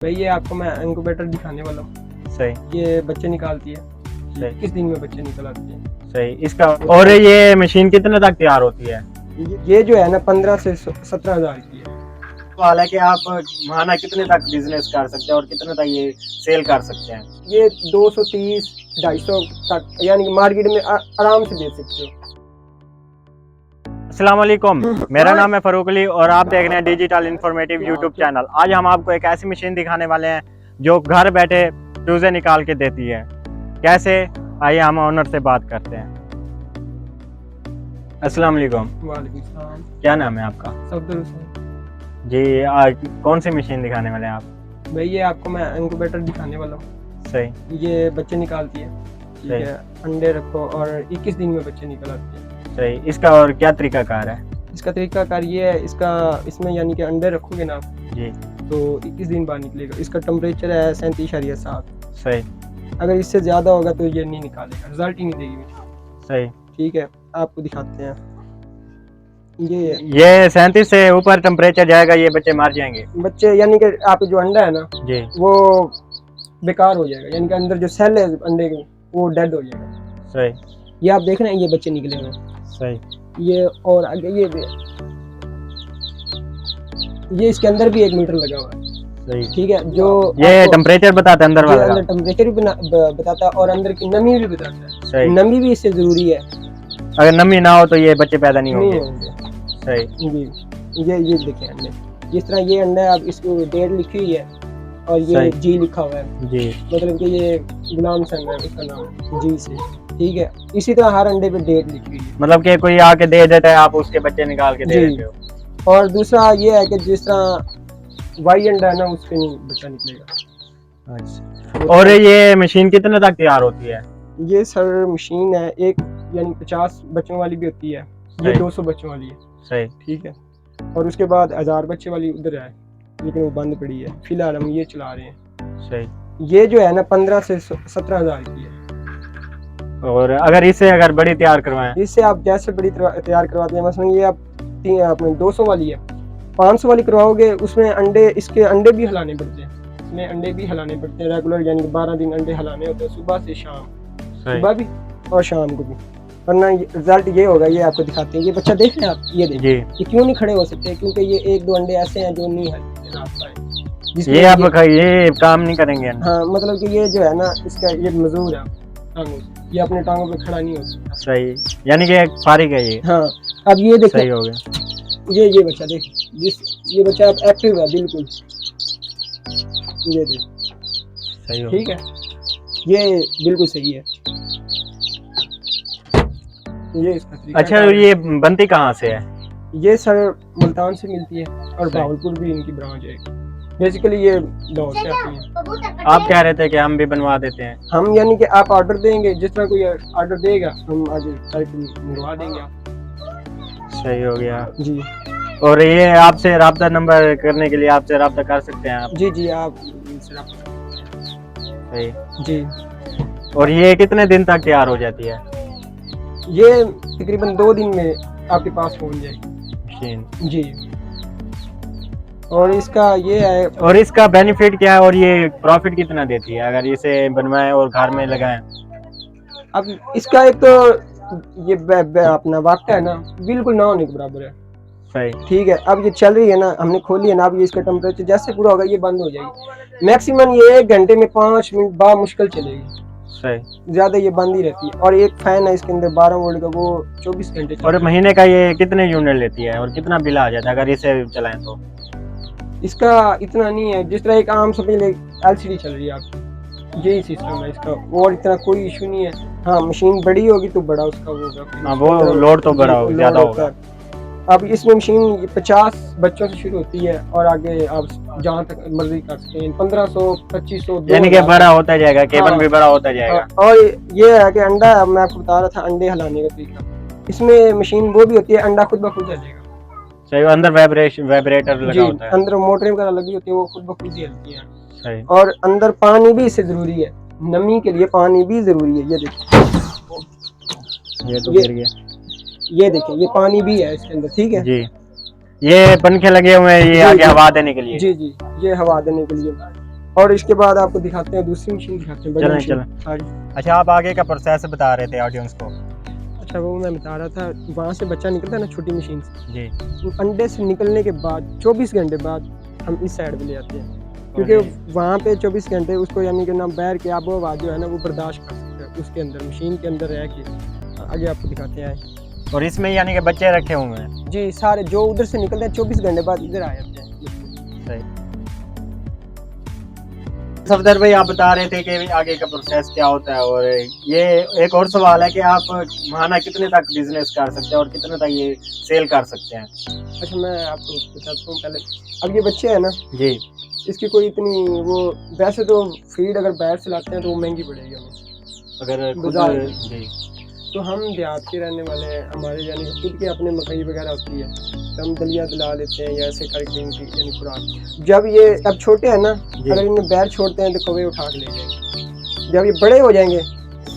भाई ये आपको मैं इंक्यूबेटर दिखाने वाला हूँ। सही। ये बच्चे निकालती है, सही। किस दिन में बच्चे निकल आते हैं। सही। इसका और ये मशीन कितने तक तैयार होती है? ये जो है ना 15 से 17 हज़ार की है। तो हालांकि आप माना कितने तक बिजनेस कर सकते हैं और कितने तक ये सेल कर सकते हैं? ये 230 250 तक यानी कि मार्केट में आराम से दे सकते हो। अस्सलाम वालेकुम, मेरा नाम है फरूक अली और आप देख रहे हैं डिजिटल इंफॉर्मेटिव यूट्यूब चैनल। आज हम आपको एक ऐसी मशीन दिखाने वाले हैं जो घर बैठे चूजे निकाल के देती है। कैसे, आइए हम ओनर से बात करते हैं। अस्सलाम वालेकुम। वालेकुम सलाम। क्या नाम है आपका? सफदर हुसैन। जी, आज कौन सी मशीन दिखाने वाले हैं आप? भाई ये आपको मैं इंक्यूबेटर दिखाने वाला हूँ। सही। ये बच्चे निकालती है, ठीक है। अंडे रखो और 21 दिन में बच्चे निकल आते हैं। सही। इसका और क्या तरीकाकार है? इसका तरीकाकार ये है, इसमें यानी कि अंडे रखोगे ना जी तो 21 दिन बाद निकलेगा। इसका टेम्परेचर है 37.7। सही। अगर इससे ज़्यादा होगा तो ये नहीं निकालेगा, रिजल्ट ही नहीं देगी। सही। ठीक है, आपको दिखाते हैं। ये 37 से ऊपर टेम्परेचर जाएगा, ये बच्चे मार जाएंगे। बच्चे यानी कि आप जो अंडा है ना जी वो बेकार हो जाएगा, यानी कि अंदर जो सेल है अंडे के वो डेड हो जाएगा। सही। ये आप देख रहे हैं, ये बच्चे निकले हुए हैं। सही। ये और आगे ये इसके अंदर भी 1 मीटर लगा हुआ है। सही। ठीक है, जो ये टेम्परेचर बताता है अंदर वाला, अंदर टेम्परेचर भी बताता है और अंदर की नमी भी बताता है। सही। नमी भी इससे जरूरी है, अगर नमी ना हो तो ये बच्चे पैदा नहीं होंगे। सही। जी, ये देखें अंडे, जिस तरह ये अंडा है, आप इसको डेट लिखी हुई है और ये जी लिखा हुआ है। जी, मतलब कि ये गुलाम सन है उसका नाम, जी से। ठीक है, इसी तरह हर अंडे पे डेट लिखी हुई है, मतलब कि कोई आके दे देता है, आप उसके बच्चे निकाल के दे देते हो। और दूसरा ये है कि जिस तरह वाई अंडा है ना उस पे नहीं बच्चा निकलेगा। अच्छा, और ये मशीन कितने तक तैयार होती है? ये सर मशीन है एक, यानी 50 बच्चों वाली भी होती है, ये 200 बच्चों वाली है। सही। ठीक है, और उसके बाद 1000 बच्चे वाली उधर है, लेकिन वो बंद पड़ी है। फिलहाल हम ये चला रहे हैं। सही। ये जो है ना 15 से 17 हज़ार की है। और अगर इससे बड़ी तैयार करवाएं, इससे आप जैसे बड़ी तैयार करवाते हैं, मसलन ये आप अपने 200 वाली है, 500 वाली करवाओगे उसमें अंडे, इसके अंडे भी हिलाने पड़ते हैं, इसमें अंडे भी हिलाने पड़ते हैं रेगुलर, यानी कि 12 दिन अंडे हिलाने होते हैं, सुबह से शाम, सुबह भी और शाम को भी, वरना रिजल्ट ये होगा। ये आपको दिखाते हैं, ये बच्चा देख रहे हैं आप, ये देखिए ये क्यों नहीं खड़े हो सकते, क्योंकि ये 1-2 अंडे ऐसे हैं जो नहीं हिला पाए। ये आप ये काम नहीं करेंगे। हाँ, मतलब कि ये जो है ना इसका ये मजबूर है टांगों से, ये अपने टांगों पे खड़ा नहीं हो सकता। सही, यानी कि एक फारिग है ये। हाँ, अब ये देखो, सही हो गया। ये बच्चा देख, ये बच्चा अब एक्टिव है बिल्कुल, ये देख। सही हो, ठीक है, ये बिल्कुल सही है। ये इसका तरीका। अच्छा, ये बनती कहाँ से है? ये सर मुल्तान से मिलती है और भावलपुर भी इनकी ब्रांच है। बेसिकली ये लाहौर से आती है। आप कह रहे थे कि हम भी बनवा देते हैं। हम यानी कि आप ऑर्डर देंगे, जिस तरह कोई ऑर्डर देगा हम आगे मंगवा देंगे आप। सही हो गया जी। और ये आपसे राब्ता नंबर करने के लिए आपसे राब्ता कर सकते हैं आप? जी, आप इनसे राब्ता। सही जी। और ये कितने दिन तक तैयार हो जाती है? ये तकरीबन 2 दिन में आपके पास पहुंच जाएगी मशीन। जी। और इसका ये है, और इसका बेनिफिट क्या है और ये प्रॉफिट कितना देती है अगर इसे बनवाएं और घर में लगाएं? अब इसका एक तो ये अपना वाक़ा है ना बिल्कुल ना होने के बराबर है। सही। ठीक है, अब ये चल रही है ना, हमने खोली है ना, अब ये इसका टेम्परेचर जैसे पूरा होगा ये बंद हो जाएगी। मैक्सिमम ये 1 घंटे में 5 मिनट बा मुश्किल चलेगी। सही। ज्यादा ये बंद ही रहती है। और एक फैन है इसके अंदर 12 वोल्ट का, वो 24 घंटे। और महीने का ये कितने यूनिट लेती है और कितना बिल आ जाता है अगर इसे चलाएं तो? इसका इतना नहीं है, जिस तरह एक आम समझ ले LCD चल रही है आपकी, यही सिस्टम है इसका, और इतना कोई इशू नहीं है। हाँ, मशीन बड़ी होगी तो बड़ा उसका होगा, वो लोड तो बड़ा होगा, ज्यादा होगा। अब इसमें मशीन 50 बच्चों से शुरू होती है और आगे आप जहाँ तक मर्जी कर सकते हैं, 1500 2500, यानी कि बड़ा होता जाएगा, केबल भी बड़ा होता जाएगा। और ये है कि अंडा, मैं आपको बता रहा था अंडे हिलाने का तरीका, इसमें मशीन वो भी होती है, अंडा खुद ब खुद जलेगा। सही। अंदर वाइब्रेटर लगा होता है, अंदर मोटर वगैरह लगी होती है, वो खुद ब खुद ही हिलती है। सही। और अंदर पानी भी इससे जरूरी है, नमी के लिए पानी भी जरूरी है। ये देखिए, ये तो गिर गया। ये देखिए, ये पानी भी है इसके अंदर। ठीक है जी। ये पंखे लगे हुए हैं ये आगे हवा देने के लिए। जी, ये हवा देने के लिए। और इसके बाद आपको दिखाते हैं दूसरी मशीन दिखाते हैं, बड़ी चलें, मशीन। चलें। हाँ जी। अच्छा, आप आगे का प्रोसेस बता रहे थे ऑडियंस को। अच्छा, वो मैं बता रहा था, वहाँ से बच्चा निकलता है ना छोटी मशीन से, जी। अंडे से निकलने के बाद 24 घंटे बाद हम इस साइड पे ले आते हैं, और क्योंकि वहाँ पे 24 घंटे उसको यानी कि ना बैर के आबो हवा जो है ना वो बर्दाश्त कर सकते हैं उसके अंदर, मशीन के अंदर रह के। आगे आपको दिखाते हैं। और इसमें यानी कि बच्चे रखे हुए हैं। जी, सारे जो उधर से निकलते हैं 24 घंटे बाद इधर आ जाते हैं। सही। सफदर भाई, आप बता रहे थे कि आगे का प्रोसेस क्या होता है, और ये एक और सवाल है कि आप माना कितने तक बिजनेस कर सकते हैं और कितने तक ये सेल कर सकते हैं। अच्छा, मैं आपको बताता हूँ पहले। अब ये बच्चे हैं ना जी। इसकी कोई इतनी वो, वैसे तो फीड अगर बाहर से लाते हैं तो वो महंगी पड़ेगी हमें अगर खुद बाजार। जी तो हम देहात के रहने वाले हैं, हमारे यानी कि खुद के अपने मकई वगैरह होती है, तो हम दलिया दिला लेते हैं या ऐसे करके इनकी यानी खुराक। जब ये अब छोटे हैं ना, जी। अगर इन्हें बैर छोड़ते हैं तो कौवे उठा के ले जाएंगे। जब ये बड़े हो जाएंगे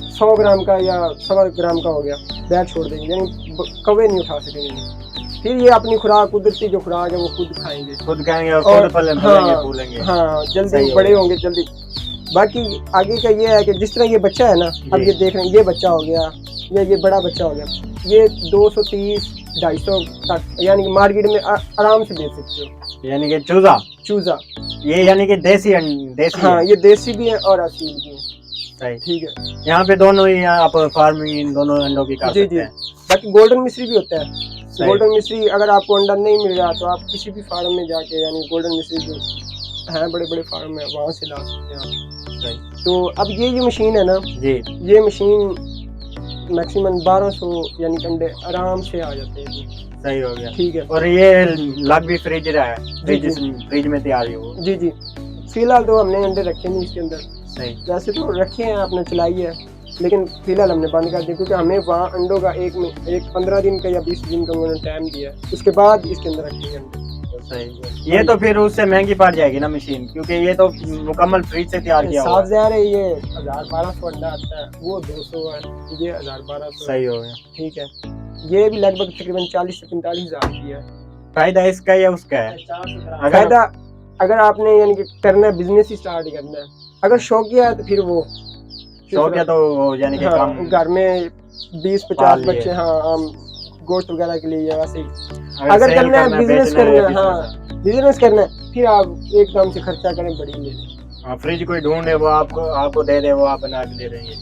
100 ग्राम का या 1.25 ग्राम का हो गया, बैर छोड़ देंगे, यानी कौवे नहीं उठा सकेंगे। फिर ये अपनी खुराक, कुदरती जो खुराक है वो खुद खाएंगे, खुद खाएंगे और और खुद फलेंगे हाँ फूलेंगे। हाँ, सही जल्दी हो बड़े गया। होंगे जल्दी। बाकी आगे का ये है कि जिस तरह ये बच्चा है ना, अब जी। ये देख रहे हैं, ये बच्चा हो गया या ये बड़ा बच्चा हो गया, ये 230-250 तक यानी कि मार्केट में आराम से बेच सकते हो। यानी कि चूजा, चूजा, ये यानी कि देसी देसी हाँ है। ये देसी भी है और असील भी है। सही। ठीक है। यहाँ पे दोनों ही आप फार्मिंग इन दोनों अंडों की कर जी सकते जी। हैं। बाकी गोल्डन मिश्री भी होता है। सही। गोल्डन मिश्री अगर आपको अंडा नहीं मिल रहा तो आप किसी भी फार्म में जाके यानी गोल्डन मिश्री जो हैं बड़े बड़े फार्म है वहाँ से ला सकते हैं आप। सही। तो अब ये जो मशीन है ना, जी। ये मशीन मैक्सिमम 1200 यानी कि अंडे आराम से आ जाते हैं इसमें। सही हो गया। ठीक है। और ये लग भी फ्रिज रहा है, जी। फ्रिज में तैयार है वो। जी जी। फिलहाल तो हमने अंडे रखे नहीं इसके अंदर, सही। वैसे तो रखे हैं, आपने चलाई है, लेकिन फिलहाल हमने बंद कर दिया क्योंकि हमें वहाँ अंडों का एक 15 दिन का या 20 दिन का उन्होंने टाइम दिया है, उसके बाद इसके अंदर रखेंगे अंडे। सही। ये तो फिर उससे महंगी पड़ जाएगी ना मशीन, क्योंकि ये तो मुकम्मल फ्रिज से तैयार किया हुआ साफ है। ज़ाहिर है, ये 1000-1200 अंडा आता है, वो 200 है, ये 1000-1200। सही हो गया। ठीक है। ये भी लगभग तकरीबन 40 से 45 हज़ार की है। फायदा इसका या उसका है? फायदा अगर आपने यानी कि करना है, बिजनेस ही स्टार्ट करना है, अगर शौकिया है तो फिर वो शौकिया तो यानी कि हाँ, काम घर में 20-50 बच्चे, हाँ हम गोश्त वगैरह के लिए या वैसे ही। अगर करना है, बिजनेस करना है, हाँ बिजनेस करना है, फिर आप एकदम से खर्चा करें, बड़ी ले लें। फ्रिज कोई ढूंढे वो आपको दे दे, वो आप बना के दे देंगे।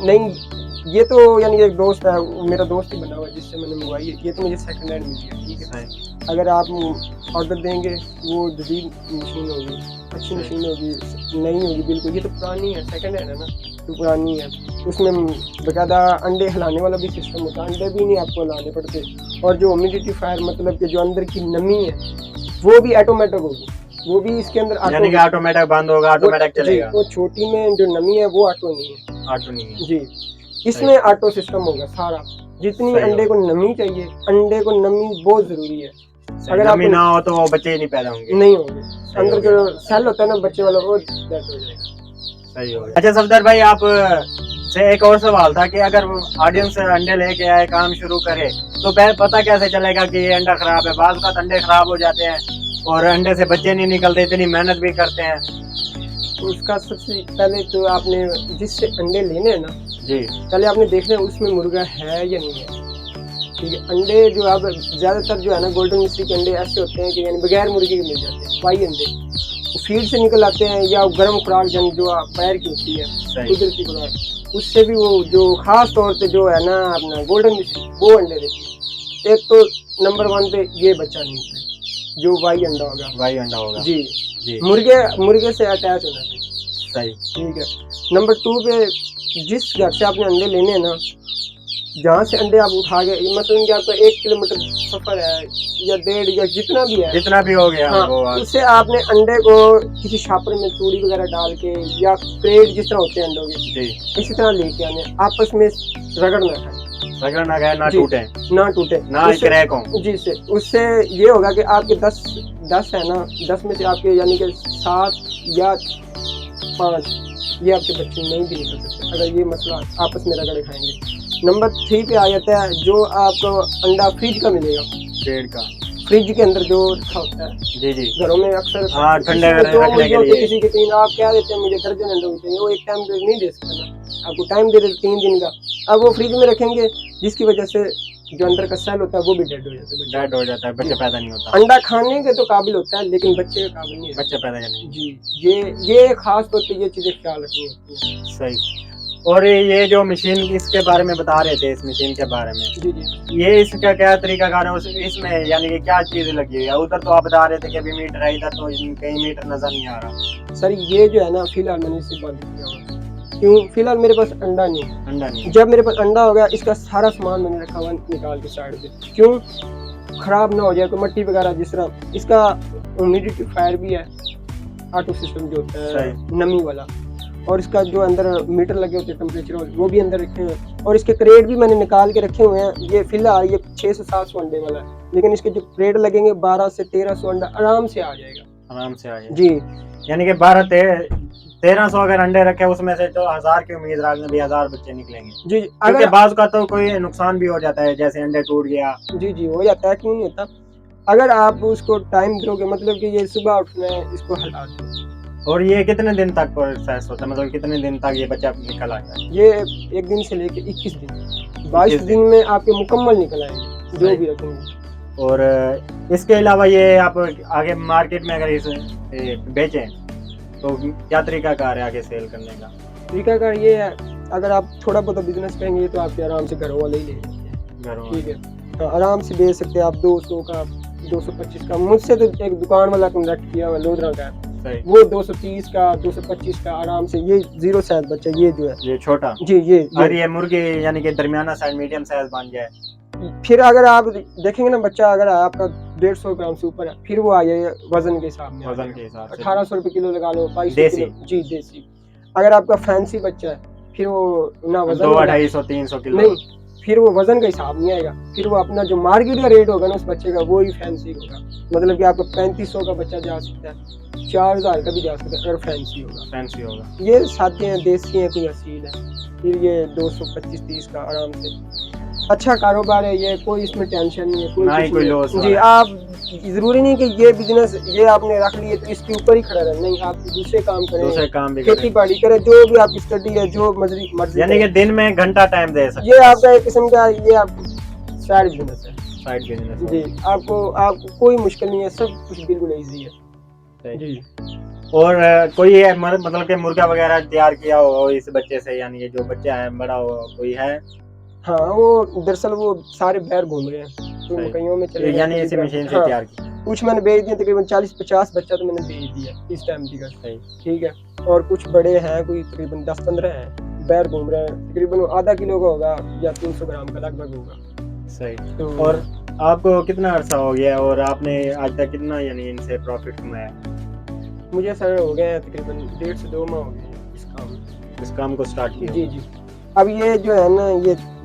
नहीं, ये तो यानी कि एक दोस्त है, मेरा दोस्त ही बना हुआ है जिससे मैंने मंगवाई है, ये तो मुझे सेकंड हैंड मिली है। ठीक है। अगर आप ऑर्डर देंगे, वो जदीद मशीन होगी, अच्छी मशीन होगी, नहीं होगी बिल्कुल, ये तो पुरानी है, सेकंड हैंड है ना, तो पुरानी है। उसमें बकायदा अंडे हिलाने वाला भी सिस्टम होता है, अंडे भी नहीं आपको हिलाने पड़ते, और जो ह्यूमिडिफायर मतलब कि जो अंदर की नमी है वो भी ऑटोमेटिक होगी, वो भी इसके अंदर यानी कि ऑटोमेटिक बंद होगा, ऑटोमेटिक चलेगा। वो छोटी में जो नमी है वो ऑटो नहीं है। ऑटो नहीं है जी, इसमें ऑटो सिस्टम होगा सारा। जितनी अंडे को नमी चाहिए, अंडे को नमी बहुत जरूरी है। अगर नमी ना हो तो वो बच्चे नहीं पैदा होंगे, नहीं होंगे, अंदर जो सेल होता है ना बच्चे वाला, वो डेथ हो जाएगा। सही हो गया। अच्छा सफदर भाई, आप से एक और सवाल था कि अगर ऑडियंस अंडे लेके आए, काम शुरू करे, तो पता कैसे चलेगा कि ये अंडा खराब है? बाज़ का अंडे खराब हो जाते हैं और अंडे से बच्चे नहीं निकलते, इतनी मेहनत भी करते हैं। उसका सबसे पहले तो आपने जिससे अंडे लेने हैं ना जी, पहले आपने देखना है उसमें मुर्गा है या नहीं है। ठीक है। अंडे जो अब ज़्यादातर जो है ना गोल्डन मिश्री के अंडे ऐसे होते हैं कि यानी बगैर मुर्गे के मिल जाते हैं, पाई अंडे वो फीड से निकल आते हैं, या गर्म खुराक जंग जो पैर की होती है कुदरती खुराक, उससे भी वो जो खास तौर पे जो है ना अपना गोल्डन मिश्री वो अंडे देती है। एक तो नंबर 1 पे ये बच्चा नहीं है जो वाई अंडा होगा, वाई अंडा होगा। जी जी, मुर्गे से अटैच होना चाहिए। सही। ठीक है। नंबर 2 पे जिस घर से आपने अंडे लेने हैं ना, जहाँ से अंडे आप उठा के, मतलब कि आपका 1 किलोमीटर सफर है या 1.5 या जितना भी है, जितना भी हो गया, हाँ, उससे आपने अंडे को किसी छापर में तूड़ी वगैरह डाल के या क्रेट जिस तरह होते हैं अंडों के, जी, इसी तरह लेके आने, आपस में रगड़ना है, रगड़ना है, ना टूटे, ना क्रैक हो। जी, से उससे ये होगा कि आपके 10 है ना, 10 में से आपके यानी कि 7 या 5 ये आपके बच्चे नहीं भी निकल सकते अगर ये मसला आपस में रगड़े खाएंगे। नंबर 3 पे आ जाता है जो आपको अंडा फ्रिज का मिलेगा। फ्रिज के अंदर जो रखा होता है जी जी। घरों में अक्सर हाँ, ठंडे किसी में दो रखने के मुर्गियों लिए। किसी के तीन, आप क्या देते हैं मुझे दर्जन अंडे चाहिए, वो एक टाइम नहीं दे सकता ना, आपको टाइम दे देते 3 दिन का। अब वो फ्रिज में रखेंगे जिसकी वजह से जो अंदर का सेल होता है वो भी डेड हो जाता है, बच्चे डेड हो जाता है, बच्चे पैदा नहीं होता, अंडा खाने के तो काबिल होता है लेकिन बच्चे के काबिल नहीं बच्चे होता। पैदा करने के। जी ये खास तौर पे ये चीजें ख्याल रखनी होती है। सही। और ये जो मशीन इसके बारे में बता रहे थे, इस मशीन के बारे में, जी जी ये इसका क्या तरीका कार है इसमें, यानी कि क्या चीज लगी हुई है? उधर तो आप बता रहे थे कि अभी मीटर है, इधर तो कहीं मीटर नजर नहीं आ रहा। सर ये जो है ना फिलहाल मैंने इसे बंद किया हुआ है। क्यों? फिलहाल मेरे पास अंडा नहीं है। अंडा नहीं। जब मेरे पास अंडा हो गया इसका सारा सामान मैंने रखा हुआ निकाल के साइड पे, क्यों खराब ना हो जाए, कोई मट्टी वगैरह जिस तरह इसका ह्यूमिडिफायर भी है, ऑटो सिस्टम जो होता है सही। नमी वाला, और इसका जो अंदर मीटर लगे होते हैं टेम्परेचर वाले वो भी अंदर रखे हुए हैं, और इसके क्रेट भी मैंने निकाल के रखे हुए हैं। ये फिलहाल ये 600 से 700 अंडे वाला है, लेकिन इसके जो क्रेट लगेंगे 1200 से 1300 अंडा आराम से आ जाएगा। आराम से आ जाए जी यानी कि 1300 अगर अंडे रखे उसमें से तो 1000 की उम्मीद रखने भी 1000 बच्चे निकलेंगे, जी क्योंकि अगर बाज का तो कोई नुकसान भी हो जाता है, जैसे अंडे टूट गया। जी हो जाता है, क्यों नहीं होता। अगर आप उसको टाइम दोगे, मतलब कि ये सुबह उठना है इसको हटा दो। और ये कितने दिन तक प्रोसेस होता है, मतलब कितने दिन तक ये बच्चा निकल आता है? ये 1 दिन से लेके 21 दिन 22 दिन में आपके मुकम्मल निकल आएंगे जो भी रखेंगे। और इसके अलावा ये आप आगे मार्केट में अगर इसे बेचें तो क्या तरीका कार है आगे सेल करने का? तरीका कार ये है, अगर आप थोड़ा बहुत बिजनेस करेंगे तो आपके आराम से घर वाले ही ले लेंगे, घरों ठीक है। हाँ, आराम से बेच सकते हैं आप 200 का 225 का। मुझसे तो एक दुकान वाला कॉन्टैक्ट किया हुआ लोधरा का है, सही। वो 230 का 225 का आराम से। ये 0 साइज बच्चा ये जो है ये छोटा। जी और ये मुर्गी यानी कि दरमियाना साइज मीडियम साइज बन जाए, फिर अगर आप देखेंगे ना बच्चा अगर आपका 150 ग्राम से ऊपर है फिर वो आ जाए वजन के हिसाब में, वजन के हिसाब से 1800 रुपये किलो लगा लो, 2200 देसी। किलो जी देसी। अगर आपका फैंसी बच्चा है फिर वो ना वजन 200-250-300 किलो नहीं, फिर वो वजन का हिसाब नहीं आएगा, फिर वो अपना जो मार्केट का रेट होगा ना उस बच्चे का वो ही फैंसी होगा। मतलब कि आपका 3500 का बच्चा जा सकता है, 4000 का भी जा सकता है अगर फैंसी होगा। फैंसी होगा। ये सादे हैं, देसी हैं, कोई असील है। फिर ये 225-30 का आराम से अच्छा कारोबार है ये, कोई इसमें टेंशन नहीं है, ना ही कुछ कोई नहीं। लॉस जी आप जरूरी नहीं कि ये बिजनेस ये आपने रख लिए तो इसके ऊपर ही खड़ा रहे, नहीं आप दूसरे काम दूसरे करें, काम भी खेती करें, बाड़ी करें, जो भी आपकी स्टडी है जो मर्जी यानी कि करें। दिन में घंटा टाइम दे सकते ये आपका एक किस्म का ये आप साइड बिजनेस है हैं, साइड बिजनेस। जी। आपको कोई मुश्किल नहीं है, सब कुछ बिल्कुल इजी है जी। और कोई है मतलब कि मुर्गा वगैरह तैयार किया हो इस बच्चे से, यानी कि जो बच्चा है बड़ा हो कोई है? हाँ वो दरअसल वो सारे बाहर घूम रहे हैं, तो सही। मकइयों में चले गए, यानी कभी इसी बाहर- मशीन से हाँ, तैयार की। कुछ मैंने बेच दिए, तकरीबन 40-50 बच्चा तो मैंने बेच दिया इस टाइम की सही। ठीक है। और कुछ बड़े हैं, कोई तकरीबन 10-15 हैं बाहर घूम रहे हैं, तकरीबन आधा किलो का होगा या 300 ग्राम का लगभग होगा। सही। तो और आपको कितना अरसा हो गया और आपने आज तक कितना यानी इनसे प्रॉफिट कमाया? मुझे सर हो गए तकरीबन 1.5 से 2 माह हो गए इस काम को स्टार्ट किया? जी। अब ये जो है ना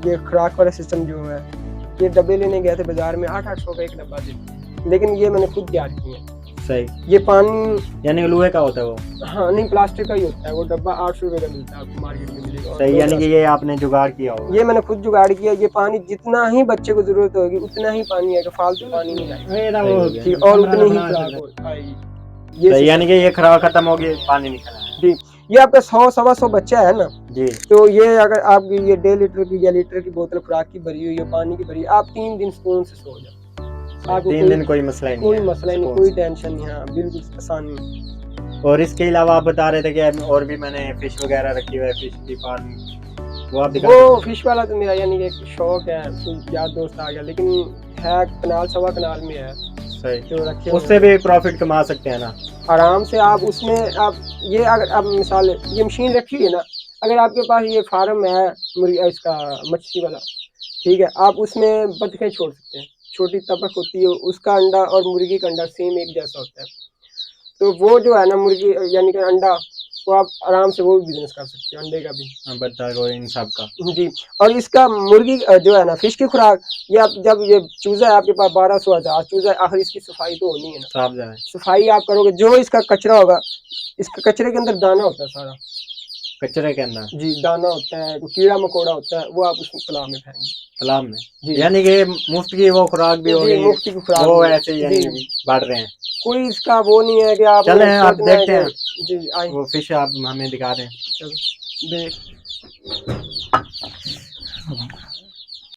ये खुराक वाला सिस्टम जो है, ये डब्बे लेने गए थे बाजार में 800 का एक डब्बा देते हैं, लेकिन ये मैंने खुद तैयार किया है। सही। ये पानी यानी लोहे का होता है वो? हाँ नहीं, प्लास्टिक का ही होता है वो डब्बा, 800 रुपये का मिलता है आपको मार्केट में मिलेगा। सही, यानी कि ये आपने जुगाड़ किया होगा? ये मैंने खुद जुगाड़ किया। ये पानी जितना ही बच्चे को जरूरत होगी उतना ही पानी आएगा, फालतू पानी नहीं आएगा और उतनी ही खुराक आएगी। ये यानी कि ये खराब खत्म होगी, पानी निकलना है जी। ये आपका 100-125 बच्चा है ना जी, तो ये अगर आपकी ये 1.5 लीटर की या लीटर की बोतल खुराक की भरी हुई है, पानी की भरी, आप 3 दिन सुकून से सो जाओ। आपको 3 दिन कोई मसला ही नहीं कोई है, मसला ही नहीं, कोई टेंशन नहीं। हाँ बिल्कुल आसानी। और इसके अलावा आप बता रहे थे कि और भी मैंने फिश वगैरह रखी हुई है, फिश की फार्म, वो आप दिखा सकते वो फिश वाला तो मेरा यानी कि एक शौक है, कोई यार दोस्त आ गया, लेकिन है कनाल 1.25 कनाल में है। सही। जो रखे उससे भी प्रॉफिट कमा सकते हैं ना आराम से आप उसमें। आप ये अगर आप मिसाल ये मशीन रखी है ना, अगर आपके पास ये फार्म है मुर्गी इसका मछली वाला, ठीक है, आप उसमें बतखें छोड़ सकते हैं। छोटी तपक होती है, उसका अंडा और मुर्गी का अंडा सेम एक जैसा होता है, तो वो जो है ना मुर्गी यानी कि अंडा, वो आप आराम से वो भी बिजनेस कर सकते हो अंडे का भी। बत्तख और इन सब का जी। और इसका मुर्गी जो है ना फिश की खुराक, ये आप जब ये चूजा है आपके पास 1200 चूजा है, आखिर इसकी सफाई तो होनी है ना, साफ जाए। सफाई आप करोगे, जो इसका कचरा होगा, इसका कचरे के अंदर दाना होता है सारा, कचरे के अंदर जी दाना होता है, कीड़ा मकोड़ा होता है, वो आप उस तालाब में फेंकेंगे। तालाब में, जी। यानी कि मुफ्त की वो खुराक भी हो जी, गई, मुफ्त की खुराक वो भी। ऐसे ही यानी जी। बढ़ रहे हैं। कोई इसका वो नहीं है कि आपने चलें आप सोचना है देखते हैं कि जी आए वो फिश आप हमें दिखा दें। चलो देख